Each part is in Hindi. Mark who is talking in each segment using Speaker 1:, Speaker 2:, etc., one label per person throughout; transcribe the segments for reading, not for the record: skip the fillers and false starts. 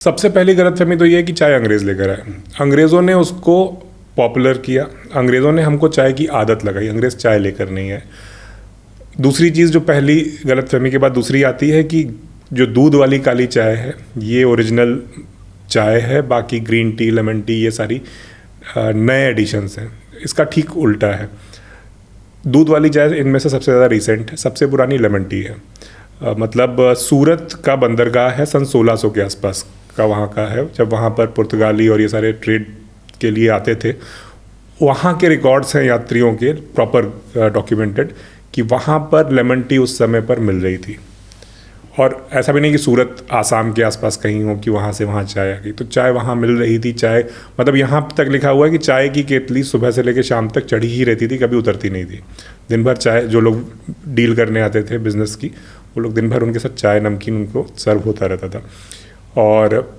Speaker 1: सबसे पहली गलतफहमी तो ये है कि चाय अंग्रेज़ लेकर आए। अंग्रेज़ों ने उसको पॉपुलर किया, अंग्रेज़ों ने हमको चाय की आदत लगाई, अंग्रेज़ चाय लेकर नहीं आए। दूसरी चीज़ जो पहली गलतफहमी के बाद दूसरी आती है कि जो दूध वाली काली चाय है ये ओरिजिनल चाय है, बाकी ग्रीन टी, लेमन टी ये सारी नए एडिशंस हैं। इसका ठीक उल्टा है। दूध वाली चाय इनमें से सबसे ज़्यादा रिसेंट है, सबसे पुरानी लेमन टी है। मतलब सूरत का बंदरगाह है सन 1600 के आसपास का वहाँ का है, जब वहाँ पर पुर्तगाली और ये सारे ट्रेड के लिए आते थे। वहाँ के रिकॉर्ड्स हैं यात्रियों के प्रॉपर डॉक्यूमेंटेड कि वहाँ पर लेमन टी उस समय पर मिल रही थी। और ऐसा भी नहीं कि सूरत आसाम के आसपास कहीं हो कि वहाँ से वहाँ चाय आ गई, तो चाय वहाँ मिल रही थी। चाय मतलब यहाँ तक लिखा हुआ है कि चाय की केतली सुबह से लेकर शाम तक चढ़ी ही रहती थी, कभी उतरती नहीं थी। दिन भर चाय, जो लोग डील करने आते थे बिज़नेस की, वो लोग दिन भर उनके साथ चाय नमकीन उनको सर्व होता रहता था। और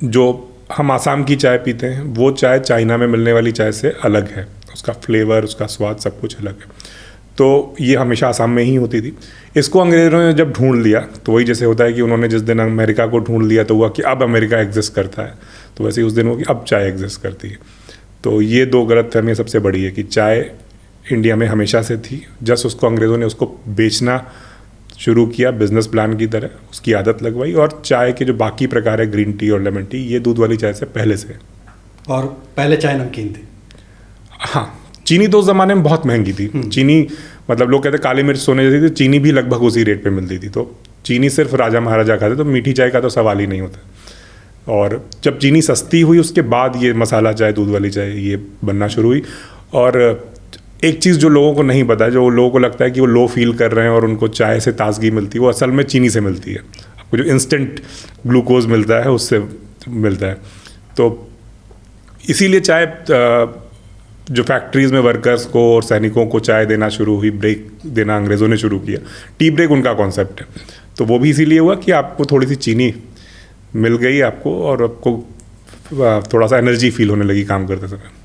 Speaker 1: जो हम आसाम की चाय पीते हैं वो चाय चाइना में मिलने वाली चाय से अलग है, उसका फ्लेवर, उसका स्वाद सब कुछ अलग है। तो ये हमेशा आसाम में ही होती थी। इसको अंग्रेज़ों ने जब ढूंढ लिया तो वही जैसे होता है कि उन्होंने जिस दिन अमेरिका को ढूंढ लिया तो हुआ कि अब अमेरिका एग्जिस्ट करता है, तो वैसे ही उस दिन हुआ कि अब चाय एग्जिस्ट करती है। तो ये दो गलतफहमियाँ सबसे बड़ी है कि चाय इंडिया में हमेशा से थी, जस्ट उसको अंग्रेज़ों ने उसको बेचना शुरू किया बिजनेस प्लान की तरह, उसकी आदत लगवाई। और चाय के जो बाकी प्रकार है ग्रीन टी और लेमन टी, ये दूध वाली चाय से पहले से।
Speaker 2: और पहले चाय नमकीन थी।
Speaker 1: हाँ, चीनी तो उस ज़माने में बहुत महंगी थी। चीनी मतलब लोग कहते काली मिर्च सोने जैसी थी, चीनी भी लगभग उसी रेट पे मिलती थी। तो चीनी सिर्फ राजा महाराजा खाते, तो मीठी चाय का तो सवाल ही नहीं होता। और जब चीनी सस्ती हुई उसके बाद ये मसाला चाय, दूध वाली चाय ये बनना शुरू हुई। और एक चीज़ जो लोगों को नहीं पता है, जो लोगों को लगता है कि वो लो फील कर रहे हैं और उनको चाय से ताजगी मिलती है, वो असल में चीनी से मिलती है। आपको जो इंस्टेंट ग्लूकोज मिलता है उससे मिलता है। तो इसीलिए चाय जो फैक्ट्रीज़ में वर्कर्स को और सैनिकों को चाय देना शुरू हुई, ब्रेक देना अंग्रेज़ों ने शुरू किया। टी ब्रेक उनका कॉन्सेप्ट है। तो वो भी इसीलिए हुआ कि आपको थोड़ी सी चीनी मिल गई आपको, और आपको थोड़ा सा एनर्जी फील होने लगी काम करते समय।